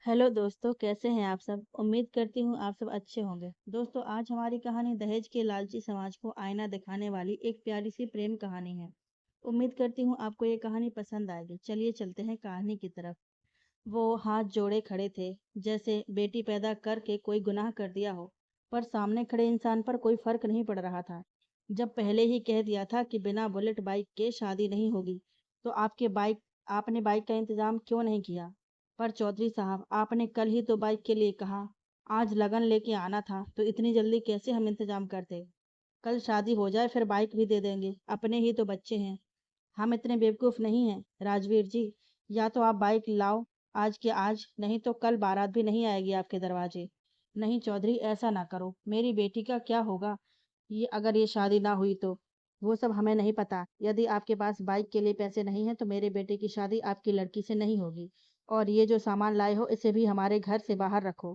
Hello दोस्तों, कैसे हैं आप सब? उम्मीद करती हूँ आप सब अच्छे होंगे। दोस्तों, आज हमारी कहानी दहेज के लालची समाज को आईना दिखाने वाली एक प्यारी सी प्रेम कहानी है। उम्मीद करती हूँ आपको ये कहानी पसंद आएगी। चलिए चलते हैं कहानी की तरफ। वो हाथ जोड़े खड़े थे, जैसे बेटी पैदा करके कोई गुनाह कर दिया हो। पर सामने खड़े इंसान पर कोई फर्क नहीं पड़ रहा था। जब पहले ही कह दिया था कि बिना बुलेट बाइक के शादी नहीं होगी, तो आपने बाइक का इंतजाम क्यों नहीं किया? पर चौधरी साहब, आपने कल ही तो बाइक के लिए कहा। आज लगन लेके आना था, तो इतनी जल्दी कैसे हम इंतजाम करते? कल शादी हो जाए फिर बाइक भी दे देंगे, अपने ही तो बच्चे हैं। हम इतने बेवकूफ़ नहीं हैं राजवीर जी। या तो आप बाइक लाओ आज के आज, नहीं तो कल बारात भी नहीं आएगी आपके दरवाजे। नहीं चौधरी, ऐसा ना करो। मेरी बेटी का क्या होगा ये अगर ये शादी ना हुई तो? वो सब हमें नहीं पता। यदि आपके पास बाइक के लिए पैसे नहीं हैं तो मेरे बेटे की शादी आपकी लड़की से नहीं होगी। और ये जो सामान लाए हो इसे भी हमारे घर से बाहर रखो।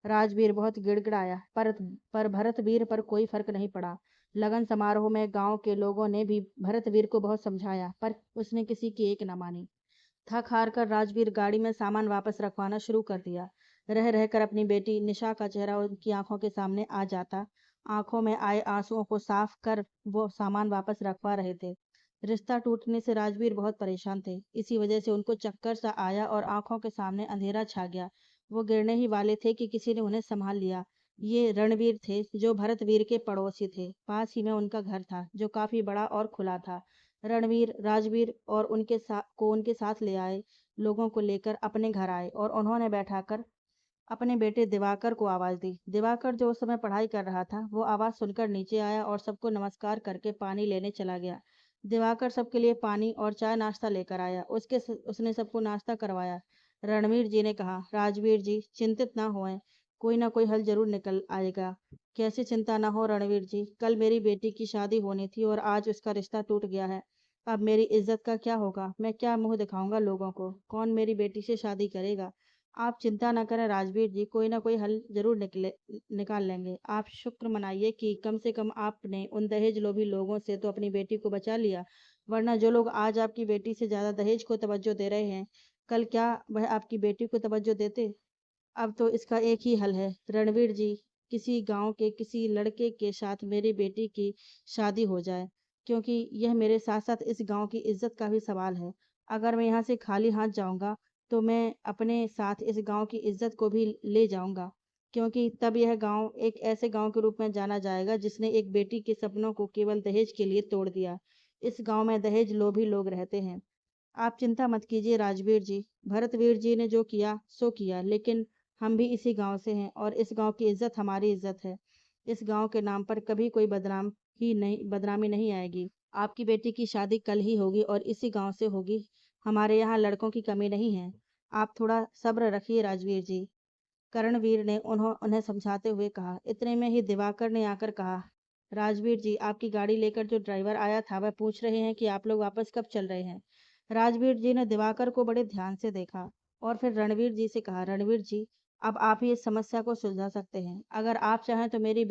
राजवीर बहुत गिड़गिड़ाया, पर भरतवीर पर कोई फर्क नहीं पड़ा। लगन समारोह में गांव के लोगों ने भी भरतवीर को बहुत समझाया, पर उसने किसी की एक न मानी। थक हार कर राजवीर गाड़ी में सामान वापस रखवाना शुरू कर दिया। रह रहकर अपनी बेटी निशा का चेहरा उनकी आंखों के सामने आ जाता। आंखों में आए आंसुओं को साफ कर वो सामान वापस रखवा रहे थे। रिश्ता टूटने से राजवीर बहुत परेशान थे। इसी वजह से उनको चक्कर सा आया और आंखों के सामने अंधेरा छा गया। वो गिरने ही वाले थे कि किसी ने उन्हें संभाल लिया। ये रणवीर थे, जो भरतवीर के पड़ोसी थे। पास ही में उनका घर था, जो काफी बड़ा और खुला था। रणवीर राजवीर और उनके साथ ले आए। लोगों को लेकर अपने घर आए और उन्होंने बैठाकर अपने बेटे दिवाकर को आवाज दी। दिवाकर, जो उस समय पढ़ाई कर रहा था, वो आवाज सुनकर नीचे आया और सबको नमस्कार करके पानी लेने चला गया। दिवाकर सबके लिए पानी और चाय नाश्ता लेकर आया। उसने सबको नाश्ता करवाया। रणवीर जी ने कहा, राजवीर जी चिंतित ना होएं, कोई ना कोई हल जरूर निकल आएगा। कैसी चिंता ना हो रणवीर जी, कल मेरी बेटी की शादी होनी थी और आज उसका रिश्ता टूट गया है। अब मेरी इज्जत का क्या होगा? मैं क्या मुंह दिखाऊंगा लोगों को? कौन मेरी बेटी से शादी करेगा? आप चिंता ना करें राजवीर जी, कोई ना कोई हल जरूर निकाल लेंगे। आप शुक्र मनाइए कि कम से कम आपने उन दहेज लोभी लोगों से तो अपनी बेटी को बचा लिया। वरना जो लोग आज आपकी बेटी से ज्यादा दहेज को तवज्जो दे रहे हैं, कल क्या वह आपकी बेटी को तवज्जो देते? अब तो इसका एक ही हल है रणवीर जी, किसी गांव के किसी लड़के के साथ मेरी बेटी की शादी हो जाए, क्योंकि यह मेरे साथ साथ इस गांव की इज्जत का भी सवाल है। अगर मैं यहाँ से खाली हाथ जाऊंगा तो मैं अपने साथ इस गांव की इज्जत को भी ले जाऊंगा, क्योंकि तब यह गांव एक ऐसे गांव के रूप में जाना जाएगा जिसने एक बेटी के सपनों को केवल दहेज के लिए तोड़ दिया। इस गांव में दहेज लोभी लोग रहते हैं। आप चिंता मत कीजिए राजवीर जी। भरतवीर जी ने जो किया सो किया, लेकिन हम भी इसी गांव से हैं और इस गांव की इज्जत हमारी इज्जत है। इस गांव के नाम पर कभी कोई बदनामी नहीं आएगी। आपकी बेटी की शादी कल ही होगी और इसी गांव से होगी। हमारे यहाँ लड़कों की कमी नहीं है। आप थोड़ा सब्र रखिए राजवीर जी, करणवीर ने उन्हें समझाते हुए कहा। इतने में ही दिवाकर ने आकर कहा, राजवीर जी, आपकी गाड़ी लेकर जो ड्राइवर आया था वह पूछ रहे हैं कि आप लोग वापस कब चल रहे हैं। राजवीर जी ने दिवाकर को बड़े ध्यान से देखा और फिर रणवीर जी से कहा, रणवीर जी, अब आप ही इस समस्या को सुलझा सकते हैं। अगर आप चाहें तो मेरी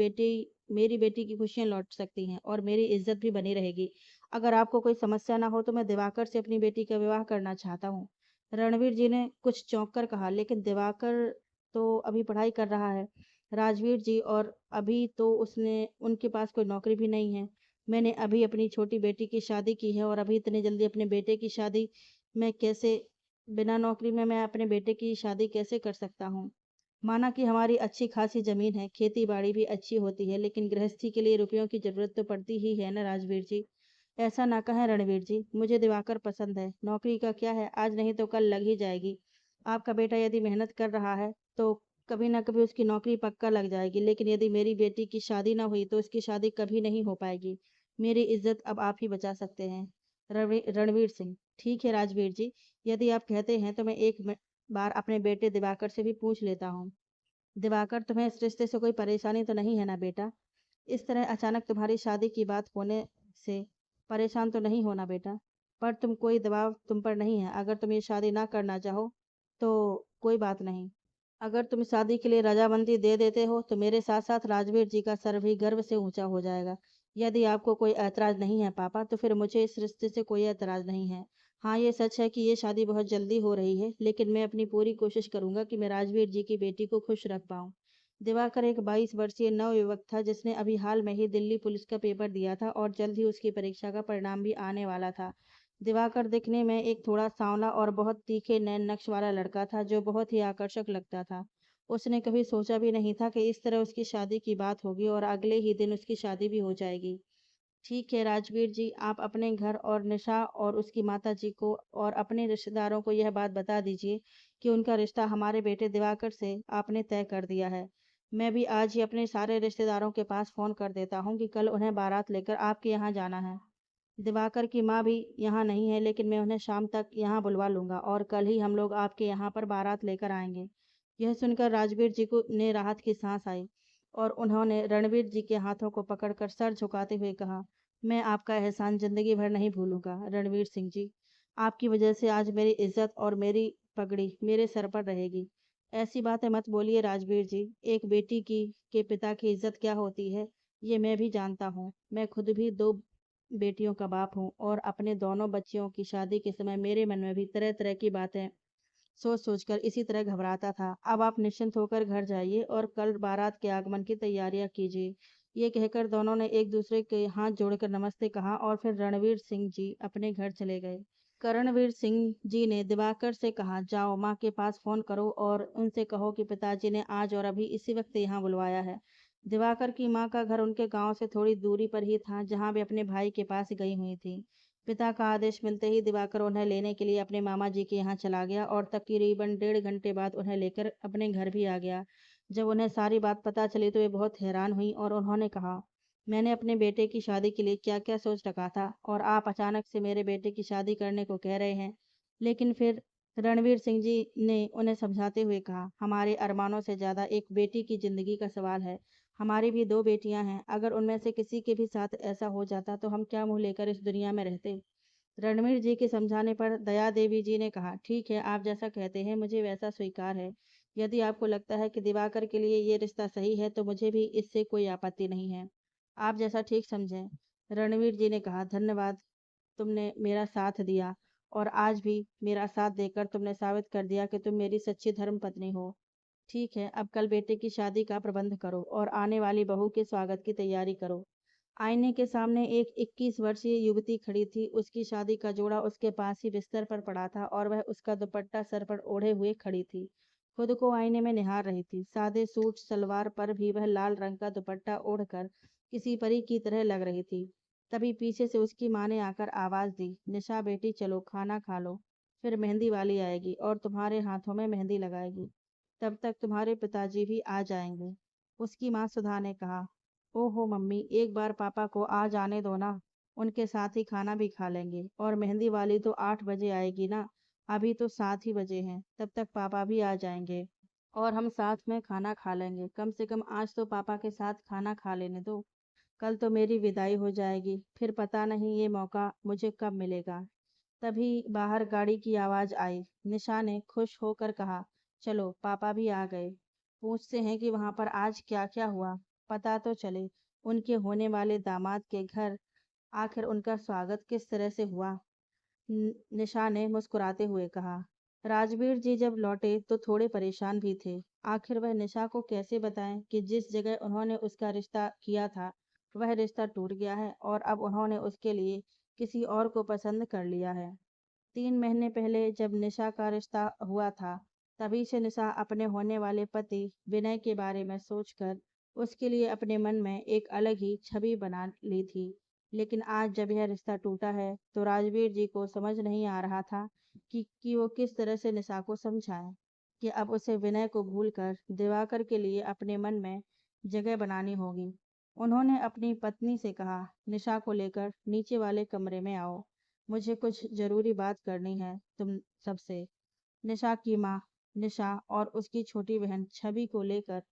बेटी की खुशियां लौट सकती हैं और मेरी इज्जत भी बनी रहेगी। अगर आपको कोई समस्या ना हो तो मैं दिवाकर से अपनी बेटी का विवाह करना चाहता हूँ। रणवीर जी ने कुछ चौंक कर कहा, लेकिन दिवाकर तो अभी पढ़ाई कर रहा है राजवीर जी, और अभी तो उसने उनके पास कोई नौकरी भी नहीं है। मैंने अभी अपनी छोटी बेटी की शादी की है और अभी इतनी जल्दी अपने बेटे की शादी मैं कैसे बिना नौकरी में मैं अपने बेटे की शादी कैसे कर सकता हूँ? माना कि हमारी अच्छी खासी जमीन है, खेती बाड़ी भी अच्छी होती है, लेकिन गृहस्थी के लिए रुपयों की जरूरत तो पड़ती ही है ना राजवीर जी। ऐसा ना कहें रणवीर जी, मुझे दिवाकर पसंद है। नौकरी का क्या है, आज नहीं तो कल लग ही जाएगी। आपका बेटा यदि मेहनत कर रहा है तो कभी ना कभी उसकी नौकरी पक्का लग जाएगी, लेकिन यदि मेरी बेटी की शादी ना हुई तो उसकी शादी कभी नहीं हो पाएगी। मेरी इज्जत अब आप ही बचा सकते हैं। रणवीर सिंह, ठीक है राजवीर जी, यदि आप कहते हैं तो मैं बार अपने बेटे दिवाकर से भी पूछ लेता हूँ। दिवाकर, तुम्हें इस रिश्ते से कोई परेशानी तो नहीं है ना बेटा? इस तरह अचानक तुम्हारी शादी की बात होने से परेशान तो नहीं होना बेटा? पर कोई दबाव तुम पर नहीं है। अगर तुम ये शादी ना करना चाहो तो कोई बात नहीं। अगर तुम शादी के लिए रजामंदी दे देते हो तो मेरे साथ साथ राजवीर जी का सर भी गर्व से ऊंचा हो जाएगा। यदि आपको कोई ऐतराज नहीं है पापा, तो फिर मुझे इस रिश्ते से कोई ऐतराज नहीं है। हाँ, ये सच है कि ये शादी बहुत जल्दी हो रही है, लेकिन मैं अपनी पूरी कोशिश करूँगा कि मैं राजवीर जी की बेटी को खुश रख पाऊँ। दिवाकर एक 22 वर्षीय नवयुवक था जिसने अभी हाल में ही दिल्ली पुलिस का पेपर दिया था और जल्द ही उसकी परीक्षा का परिणाम भी आने वाला था। दिवाकर दिखने में एक थोड़ा सांवला और बहुत तीखे नैन नक्श वाला लड़का था जो बहुत ही आकर्षक लगता था। उसने कभी सोचा भी नहीं था कि इस तरह उसकी शादी की बात होगी और अगले ही दिन उसकी शादी भी हो जाएगी। ठीक है राजवीर जी, आप अपने घर और निशा और उसकी माताजी को और अपने रिश्तेदारों को यह बात बता दीजिए कि उनका रिश्ता हमारे बेटे दिवाकर से आपने तय कर दिया है। मैं भी आज ही अपने सारे रिश्तेदारों के पास फ़ोन कर देता हूँ कि कल उन्हें बारात लेकर आपके यहाँ जाना है। दिवाकर की माँ भी यहाँ नहीं है, लेकिन मैं उन्हें शाम तक यहाँ बुलवा लूँगा और कल ही हम लोग आपके यहाँ पर बारात लेकर आएँगे। यह सुनकर राजवीर जी को ने राहत की साँस आई और उन्होंने रणवीर जी के हाथों को पकड़कर सर झुकाते हुए कहा, मैं आपका एहसान ज़िंदगी भर नहीं भूलूँगा, रणवीर सिंह जी। आपकी वजह से आज मेरी इज़्ज़त और मेरी पगड़ी मेरे सर पर रहेगी। ऐसी बातें मत बोलिए राजवीर जी। एक बेटी की के पिता की इज़्ज़त क्या होती है, ये मैं भी जानता हूँ। मैं खुद भी 2 बेटियों का बाप हूँ और अपने दोनों बच्चियों की शादी के समय मेरे मन में भी तरह-तरह की बातें सोच-सोच कर इसी तरह घबराता था। अब आप निश्चिंत होकर घर जाइए और कल बारात के आगमन की तैयारियां कीजिए। ये कहकर दोनों ने एक दूसरे के हाथ जोड़कर नमस्ते कहा और फिर रणवीर सिंह जी अपने घर चले गए। करणवीर सिंह जी ने दिवाकर से कहा, जाओ माँ के पास फोन करो और उनसे कहो कि पिताजी ने आज और अभी इसी वक्त यहाँ बुलवाया है। दिवाकर की माँ का घर उनके गांव से थोड़ी दूरी पर ही था, जहाँ वे अपने भाई के पास गई हुई थी। पिता का आदेश मिलते ही दिवाकर उन्हें लेने के लिए अपने मामा जी के यहाँ चला गया और तकरीबन 1.5 घंटे बाद उन्हें लेकर अपने घर भी आ गया। जब उन्हें सारी बात पता चली तो वे बहुत हैरान हुई और उन्होंने कहा, मैंने अपने बेटे की शादी के लिए क्या-क्या सोच रखा था और आप अचानक से मेरे बेटे की शादी करने को कह रहे हैं। लेकिन फिर रणवीर सिंह जी ने उन्हें समझाते हुए कहा, हमारे अरमानों से ज़्यादा एक बेटी की ज़िंदगी का सवाल है। हमारी भी 2 बेटियां हैं। अगर उनमें से किसी के भी साथ ऐसा हो जाता तो हम क्या मुँह लेकर इस दुनिया में रहते। रणवीर जी के समझाने पर दया देवी जी ने कहा, ठीक है आप जैसा कहते हैं मुझे वैसा स्वीकार है। यदि आपको लगता है कि दिवाकर के लिए ये रिश्ता सही है तो मुझे भी इससे कोई आपत्ति नहीं है। आप जैसा ठीक समझें। रणवीर जी ने कहा, धन्यवाद, तुमने मेरा साथ दिया और आज भी मेरा साथ देकर तुमने साबित कर दिया कि तुम मेरी सच्ची धर्म पत्नी हो। ठीक है, अब कल बेटे की शादी का प्रबंध करो और आने वाली बहू के स्वागत की तैयारी करो। आईने के सामने एक 21 वर्षीय युवती खड़ी थी। उसकी शादी का जोड़ा उसके पास ही बिस्तर पर पड़ा था और वह उसका दुपट्टा सर पर ओढ़े हुए खड़ी थी। खुद को आईने में निहार रही थी। सादे सूट सलवार पर भी वह लाल रंग का दुपट्टा ओढ़कर किसी परी की तरह लग रही थी। तभी पीछे से उसकी माँ ने आकर आवाज दी, निशा बेटी चलो खाना खा लो, फिर मेहंदी वाली आएगी और तुम्हारे हाथों में मेहंदी लगाएगी। तब तक तुम्हारे पिताजी भी आ जाएंगे। उसकी माँ सुधा ने कहा, ओहो मम्मी, एक बार पापा को आ जाने दो ना, उनके साथ ही खाना भी खा लेंगे और मेहंदी वाली तो 8 बजे आएगी ना, अभी तो 7 ही बजे हैं, तब तक पापा भी आ जाएंगे और हम साथ में खाना खा लेंगे। कम से कम आज तो पापा के साथ खाना खा लेने दो। कल तो मेरी विदाई हो जाएगी, फिर पता नहीं ये मौका मुझे कब मिलेगा। तभी बाहर गाड़ी की आवाज आई। निशा ने खुश होकर कहा, चलो पापा भी आ गए। पूछते हैं कि वहां पर आज क्या क्या हुआ, पता तो चले। उनके होने वाले दामाद के घर आखिर उनका स्वागत किस तरह से हुआ। निशा ने मुस्कुराते हुए कहा। राजवीर जी जब लौटे तो थोड़े परेशान भी थे। आखिर वह निशा को कैसे बताएं कि जिस जगह उन्होंने उसका रिश्ता किया था वह रिश्ता टूट गया है और अब उन्होंने उसके लिए किसी और को पसंद कर लिया है। 3 महीने पहले जब निशा का रिश्ता हुआ था, तभी से निशा अपने होने वाले पति विनय के बारे में सोचकर उसके लिए अपने मन में एक अलग ही छवि बना ली थी। लेकिन आज जब यह रिश्ता टूटा है, तो राजवीर जी को समझ नहीं आ रहा था कि वो किस तरह से निशा को समझाएं कि अब उसे विनय को भूलकर दिवाकर के लिए अपने मन में जगह बनानी होगी। उन्होंने अपनी पत्नी से कहा, निशा को लेकर नीचे वाले कमरे में आओ, मुझे कुछ जरूरी बात करनी है तुम सबसे। निशा की माँ निशा और उसकी छोटी बहन छवि को लेकर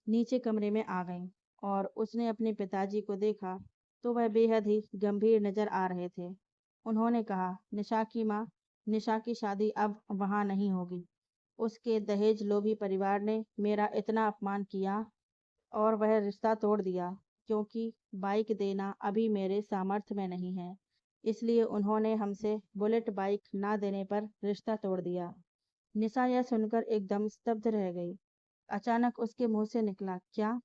नीचे कमरे में आ गईं और उसने अपने पिताजी को देखा तो वह बेहद ही गंभीर नजर आ रहे थे। उन्होंने कहा, निशा की माँ, निशा की शादी अब वहाँ नहीं होगी। उसके दहेज लोभी परिवार ने मेरा इतना अपमान किया और वह रिश्ता तोड़ दिया क्योंकि बाइक देना अभी मेरे सामर्थ्य में नहीं है। इसलिए उन्होंने हमसे बुलेट बाइक ना देने पर रिश्ता तोड़ दिया। निशा यह सुनकर एकदम स्तब्ध रह गई। अचानक उसके मुंह से निकला, क्या?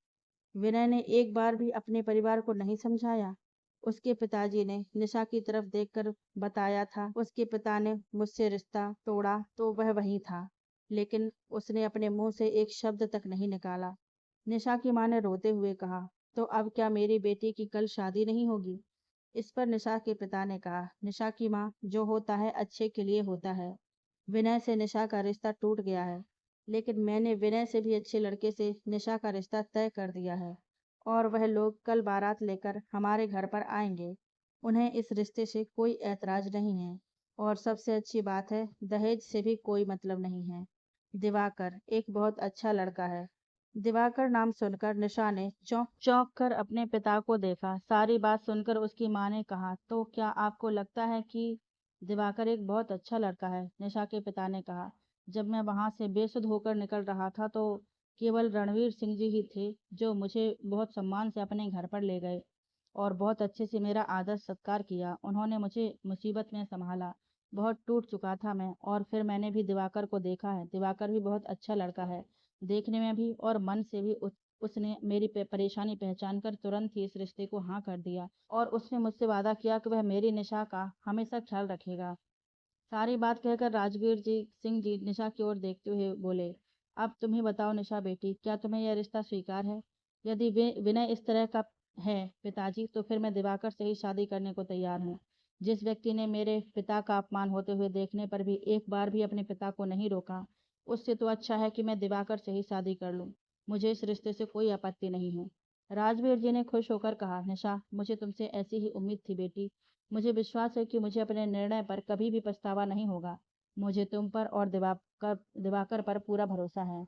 विनय ने एक बार भी अपने परिवार को नहीं समझाया? उसके पिताजी ने निशा की तरफ देखकर बताया था। उसके पिता ने मुझसे रिश्ता तोड़ा तो वह वहीं था, लेकिन उसने अपने मुंह से एक शब्द तक नहीं निकाला। निशा की मां ने रोते हुए कहा, तो अब क्या मेरी बेटी की कल शादी नहीं होगी? इस पर निशा के पिता ने कहा, निशा की मां, जो होता है अच्छे के लिए होता है। विनय से निशा का रिश्ता टूट गया है, लेकिन मैंने विनय से भी अच्छे लड़के से निशा का रिश्ता तय कर दिया है और वह लोग कल बारात लेकर हमारे घर पर आएंगे। उन्हें इस रिश्ते से कोई ऐतराज नहीं है और सबसे अच्छी बात है, दहेज से भी कोई मतलब नहीं है। दिवाकर एक बहुत अच्छा लड़का है। दिवाकर नाम सुनकर निशा ने चौंक चौंक कर अपने पिता को देखा। सारी बात सुनकर उसकी मां ने कहा, तो क्या आपको लगता है कि दिवाकर एक बहुत अच्छा लड़का है? निशा के पिता ने कहा, जब मैं वहां से बेसुध होकर निकल रहा था तो केवल रणवीर सिंह जी ही थे जो मुझे बहुत सम्मान से अपने घर पर ले गए और बहुत अच्छे से मेरा आदर सत्कार किया। उन्होंने मुझे मुसीबत में संभाला। बहुत टूट चुका था मैं, और फिर मैंने भी दिवाकर को देखा है। दिवाकर भी बहुत अच्छा लड़का है, देखने में भी और मन से भी। उसने मेरी परेशानी पहचान कर तुरंत ही इस रिश्ते को हाँ कर दिया और उसने मुझसे वादा किया कि वह मेरी निशा का हमेशा ख्याल रखेगा। सारी बात कहकर राजवीर जी सिंह जी निशा की ओर देखते हुए बोले, अब तुम ही बताओ निशा बेटी, क्या तुम्हें यह रिश्ता स्वीकार है? यदि विनय इस तरह का है पिताजी, तो फिर मैं दिवाकर से ही शादी करने को तैयार हूँ। जिस व्यक्ति ने मेरे पिता का अपमान होते हुए देखने पर भी एक बार भी अपने पिता को नहीं रोका, उससे तो अच्छा है कि मैं दिवाकर से ही शादी कर लूँ। मुझे इस रिश्ते से कोई आपत्ति नहीं है। राजवीर जी ने खुश होकर कहा, निशा, मुझे तुमसे ऐसी ही उम्मीद थी बेटी। मुझे विश्वास है कि मुझे अपने निर्णय पर कभी भी पछतावा नहीं होगा। मुझे तुम पर और दिवाकर पर पूरा भरोसा है।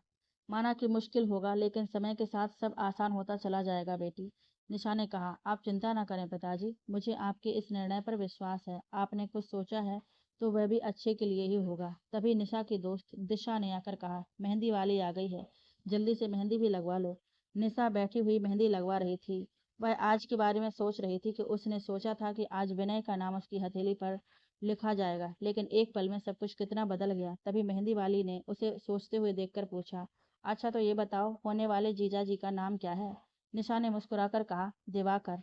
माना कि मुश्किल होगा, लेकिन समय के साथ सब आसान होता चला जाएगा बेटी। निशा ने कहा, आप चिंता न करें पिताजी, मुझे आपके इस निर्णय पर विश्वास है। आपने कुछ सोचा है तो वह भी अच्छे के लिए ही होगा। तभी निशा की दोस्त दिशा ने आकर कहा, मेहंदी वाली आ गई है, जल्दी से मेहंदी भी लगवा लो। निशा बैठी हुई मेहंदी लगवा रही थी। वह आज के बारे में सोच रही थी कि उसने सोचा था कि आज विनय का नाम उसकी हथेली पर लिखा जाएगा, लेकिन एक पल में सब कुछ कितना बदल गया। तभी मेहंदी वाली ने उसे सोचते हुए देखकर पूछा, अच्छा तो ये बताओ, होने वाले जीजा जी का नाम क्या है? निशा ने मुस्कुराकर कहा, दिवाकर।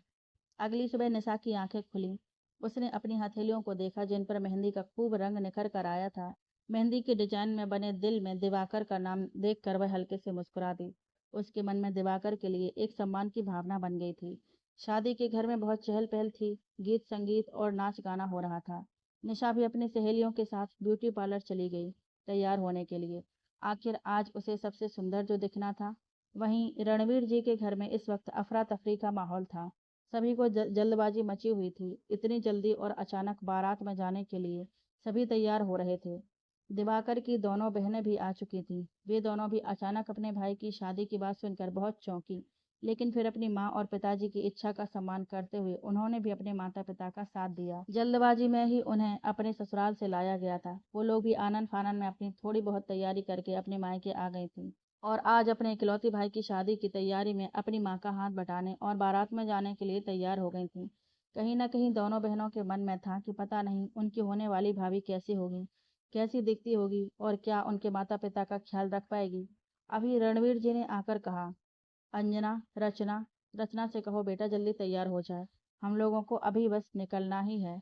अगली सुबह निशा की आंखें खुली। उसने अपनी हथेलियों को देखा जिन पर मेहंदी का खूब रंग निखर कर आया था। मेहंदी के डिजाइन में बने दिल में दिवाकर का नाम देखकर वह हल्के से मुस्कुरा दी। उसके मन में दिवाकर के लिए एक सम्मान की भावना बन गई थी। शादी के घर में बहुत चहल पहल थी। गीत संगीत और नाच गाना हो रहा था। निशा भी अपनी सहेलियों के साथ ब्यूटी पार्लर चली गई तैयार होने के लिए। आखिर आज उसे सबसे सुंदर जो दिखना था। वहीं रणवीर जी के घर में इस वक्त अफरा तफरी का माहौल था। सभी को जल्दबाजी मची हुई थी। इतनी जल्दी और अचानक बारात में जाने के लिए सभी तैयार हो रहे थे। दिवाकर की दोनों बहनें भी आ चुकी थीं। वे दोनों भी अचानक अपने भाई की शादी की बात सुनकर बहुत चौंकी, लेकिन फिर अपनी माँ और पिताजी की इच्छा का सम्मान करते हुए उन्होंने भी अपने माता पिता का साथ दिया। जल्दबाजी में ही उन्हें अपने ससुराल से लाया गया था। वो लोग भी आनन फानन में अपनी थोड़ी बहुत तैयारी करके अपने मायके आ गई थी और आज अपने इकलौती भाई की शादी की तैयारी में अपनी माँ का हाथ बटाने और बारात में जाने के लिए तैयार हो गई थीं। कहीं न कहीं दोनों बहनों के मन में था कि पता नहीं उनकी होने वाली भाभी कैसी होगी, कैसी दिखती होगी और क्या उनके माता पिता का ख्याल रख पाएगी। अभी रणवीर जी ने आकर कहा, अंजना, रचना, रचना से कहो बेटा जल्दी तैयार हो जाए। हम लोगों को अभी बस निकलना ही है।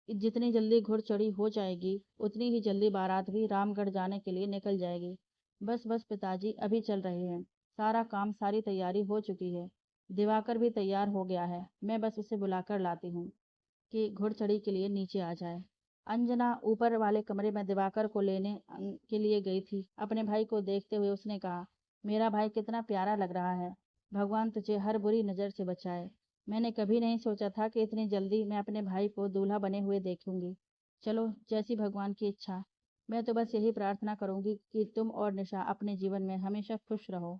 जितनी जल्दी घुड़चढ़ी हो जाएगी, उतनी ही जल्दी बारात भी रामगढ़ जाने के लिए निकल जाएगी। बस बस पिताजी, अभी चल रहे हैं। सारा काम, सारी तैयारी हो चुकी है। दिवाकर भी तैयार हो गया है। मैं बस उसे बुलाकर लाती हूँ कि घुड़चढ़ी के लिए नीचे आ जाए। अंजना ऊपर वाले कमरे में दिवाकर को लेने के लिए गई थी। अपने भाई को देखते हुए उसने कहा, मेरा भाई कितना प्यारा लग रहा है। भगवान तुझे हर बुरी नज़र से बचाए। मैंने कभी नहीं सोचा था कि इतनी जल्दी मैं अपने भाई को दूल्हा बने हुए देखूंगी। चलो, जैसी भगवान की इच्छा। मैं तो बस यही प्रार्थना करूंगी कि तुम और निशा अपने जीवन में हमेशा खुश रहो।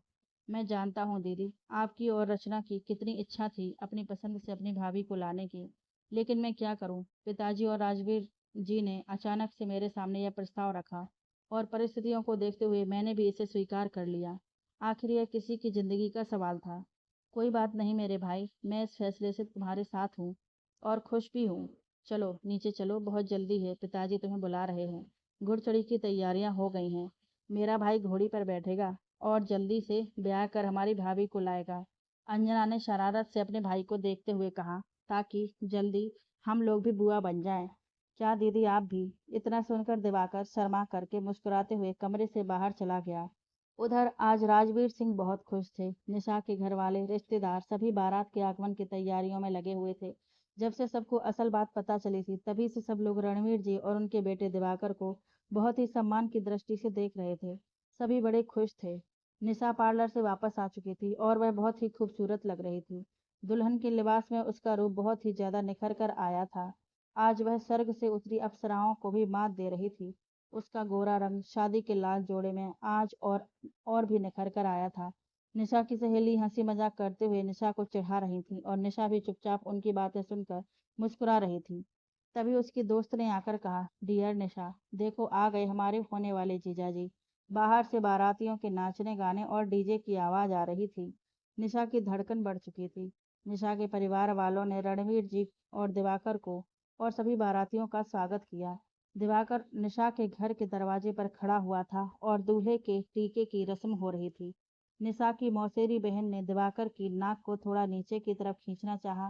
मैं जानता हूँ दीदी, आपकी और रचना की कितनी इच्छा थी अपनी पसंद से अपनी भाभी को लाने की, लेकिन मैं क्या करूं? पिताजी और राजवीर जी ने अचानक से मेरे सामने यह प्रस्ताव रखा और परिस्थितियों को देखते हुए मैंने भी इसे स्वीकार कर लिया। आखिर यह किसी की जिंदगी का सवाल था। कोई बात नहीं मेरे भाई, मैं इस फैसले से तुम्हारे साथ हूँ और खुश भी हूँ। चलो नीचे चलो, बहुत जल्दी है, पिताजी तुम्हें बुला रहे हैं। घुड़चढ़ी की तैयारियां हो गई हैं। मेरा भाई घोड़ी पर बैठेगा और जल्दी से ब्याह कर हमारी भाभी को लाएगा। अंजना ने शरारत से अपने भाई को देखते हुए कहा, ताकि जल्दी हम लोग भी बुआ बन जाएं। क्या दीदी आप भी? इतना सुनकर दिवाकर शर्मा करके मुस्कुराते हुए कमरे से बाहर चला गया। उधर आज राजवीर सिंह बहुत खुश थे। निशा के घर वाले, रिश्तेदार सभी बारात के आगमन की तैयारियों में लगे हुए थे। जब से सबको असल बात पता चली थी, तभी से सब लोग रणवीर जी और उनके बेटे दिवाकर को बहुत ही सम्मान की दृष्टि से देख रहे थे। सभी बड़े खुश थे। निशा पार्लर से वापस आ चुकी थी और वह बहुत ही खूबसूरत लग रही थी। दुल्हन के लिबास में उसका रूप बहुत ही ज्यादा निखर कर आया था। आज वह स्वर्ग से उतरी अप्सराओं को भी मात दे रही थी। उसका गोरा रंग शादी के लाल जोड़े में आज और भी निखर कर आया था। निशा की सहेली हंसी मजाक करते हुए निशा को चिढ़ा रही थी और निशा भी चुपचाप उनकी बातें सुनकर मुस्कुरा रही थी। तभी उसकी दोस्त ने आकर कहा, डियर निशा, देखो आ गए हमारे होने वाले जीजाजी। बाहर से बारातियों के नाचने गाने और डीजे की आवाज आ रही थी। निशा की धड़कन बढ़ चुकी थी। निशा के परिवार वालों ने रणवीर जी और दिवाकर को और सभी बारातियों का स्वागत किया। दिवाकर निशा के घर के दरवाजे पर खड़ा हुआ था और दूल्हे के टीके की रस्म हो रही थी। निशा की मौसेरी बहन ने दिवाकर की नाक को थोड़ा नीचे की तरफ खींचना चाहा।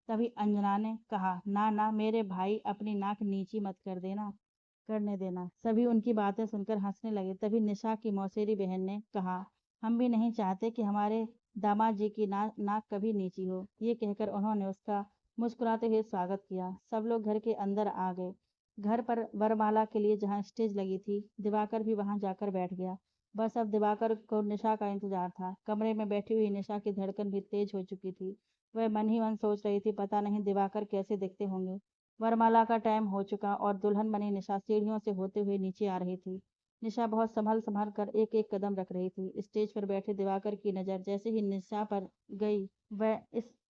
तभी अंजना ने कहा, ना ना मेरे भाई, अपनी नाक नीची मत करने देना। सभी उनकी बातें सुनकर हंसने लगे। तभी निशा की मौसेरी बहन ने कहा, हम भी नहीं चाहते कि हमारे दामाद जी की नाक कभी नीची हो। ये कहकर उन्होंने उसका मुस्कुराते हुए स्वागत किया। सब लोग घर के अंदर आ गए। घर पर वरमाला के लिए जहाँ स्टेज लगी थी, दिवाकर भी वहां जाकर बैठ गया। बस अब दिवाकर को निशा का इंतजार था। कमरे में बैठी हुई निशा की धड़कन भी तेज हो चुकी थी। वह मन ही मन सोच रही थी, पता नहीं दिवाकर कैसे दिखते होंगे। वरमाला का टाइम हो चुका और दुल्हन बनी निशा सीढ़ियों से होते हुए नीचे आ रही थी। निशा बहुत संभल संभल कर एक एक कदम रख रही थी। स्टेज पर बैठे दिवाकर की नजर जैसे ही निशा पर गई, वह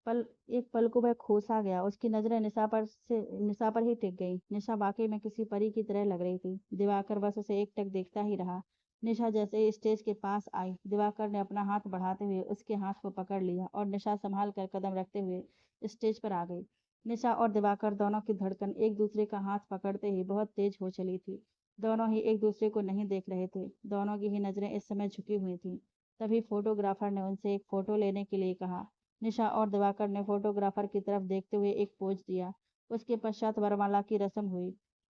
पल एक पल को वह खो सा गया। उसकी नजरें निशा पर ही टिक गई। निशा वाकई में किसी परी की तरह लग रही थी। दिवाकर बस उसे एकटक देखता ही रहा। निशा जैसे ही स्टेज के पास आई, दिवाकर ने अपना हाथ बढ़ाते हुए उसके हाथ को पकड़ लिया और निशा संभाल कर कदम रखते हुए स्टेज पर आ गई। निशा और दिवाकर दोनों की धड़कन एक दूसरे का हाथ पकड़ते ही बहुत तेज हो चली थी। दोनों ही एक दूसरे को नहीं देख रहे थे। दोनों की ही नजरें इस समय झुकी हुई थी। तभी फोटोग्राफर ने उनसे एक फोटो लेने के लिए कहा। निशा और दिवाकर ने फोटोग्राफर की तरफ देखते हुए एक पोज दिया। उसके पश्चात वरमाला की रस्म हुई।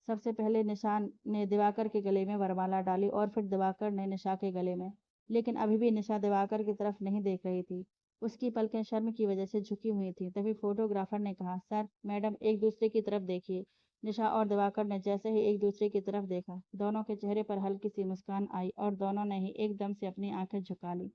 सबसे पहले निशा ने दिवाकर के गले में वरमाला डाली और फिर दिवाकर ने निशा के गले में। लेकिन अभी भी निशा दिवाकर की तरफ नहीं देख रही थी। उसकी पलकें शर्म की वजह से झुकी हुई थी। तभी फोटोग्राफर ने कहा, सर मैडम एक दूसरे की तरफ देखिए। निशा और दिवाकर ने जैसे ही एक दूसरे की तरफ देखा, दोनों के चेहरे पर हल्की सी मुस्कान आई और दोनों ने ही एकदम से अपनी आंखें झुका ली।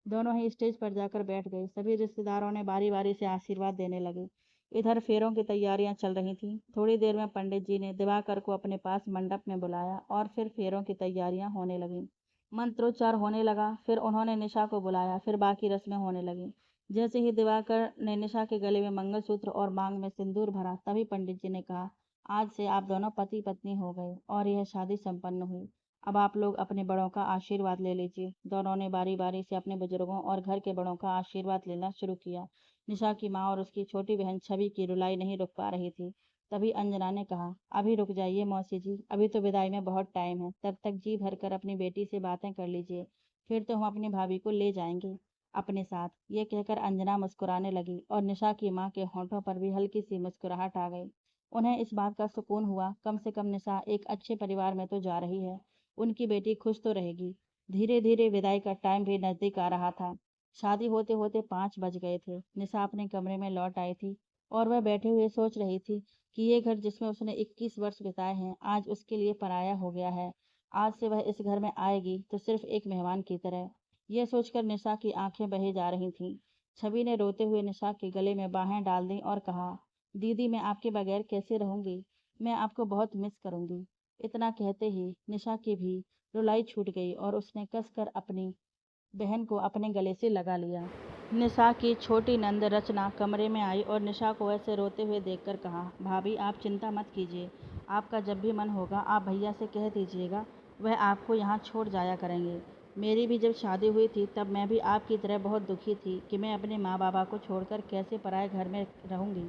दोनों ही स्टेज पर जाकर बैठ गए। सभी रिश्तेदारों ने बारी बारी से आशीर्वाद देने लगे। इधर फेरों की तैयारियां चल रही थीं। थोड़ी देर में पंडित जी ने दिवाकर को अपने पास मंडप में बुलाया और फिर फेरों की तैयारियां होने लगीं। मंत्रोच्चार होने लगा। फिर उन्होंने निशा को बुलाया। फिर बाकी रस्में होने लगीं। जैसे ही दिवाकर ने निशा के गले में मंगलसूत्र और मांग में सिंदूर भरा, तभी पंडित जी ने कहा, आज से आप दोनों पति पत्नी हो गए और यह शादी संपन्न हुई। अब आप लोग अपने बड़ों का आशीर्वाद ले लीजिए। दोनों ने बारी बारी से अपने बुजुर्गों और घर के बड़ों का आशीर्वाद लेना शुरू किया। निशा की माँ और उसकी छोटी बहन छवि की रुलाई नहीं रुक पा रही थी। तभी अंजना ने कहा, अभी रुक जाइए मौसी जी, अभी तो विदाई में बहुत टाइम है। तब तक जी भरकर अपनी बेटी से बातें कर लीजिए। फिर तो हम अपनी भाभी को ले जाएंगे अपने साथ। ये कहकर अंजना मुस्कुराने लगी और निशा की माँ के होंठों पर भी हल्की सी मुस्कुराहट आ गई। उन्हें इस बात का सुकून हुआ, कम से कम निशा एक अच्छे परिवार में तो जा रही है। उनकी बेटी खुश तो रहेगी। धीरे धीरे विदाई का टाइम भी नजदीक आ रहा था। शादी होते होते 5 बज गए थे। निशा अपने कमरे में लौट आई थी और वह बैठे हुए सोच रही थी कि ये घर जिसमें उसने 21 वर्ष बिताए हैं, आज उसके लिए पराया हो गया है। आज से वह इस घर में आएगी तो सिर्फ एक मेहमान की तरह। यह सोचकर निशा की आंखें बही जा रही थीं। छवि ने रोते हुए निशा के गले में बाहें डाल दी और कहा, दीदी मैं आपके बगैर कैसे रहूंगी? मैं आपको बहुत मिस करूंगी। इतना कहते ही निशा की भी रुलाई छूट गई और उसने कसकर अपनी बहन को अपने गले से लगा लिया। निशा की छोटी नंद रचना कमरे में आई और निशा को ऐसे रोते हुए देखकर कहा, भाभी आप चिंता मत कीजिए। आपका जब भी मन होगा आप भैया से कह दीजिएगा, वह आपको यहाँ छोड़ जाया करेंगे। मेरी भी जब शादी हुई थी तब मैं भी आपकी तरह बहुत दुखी थी कि मैं अपने माँ बाबा को छोड़कर कैसे पराए घर में रहूंगी।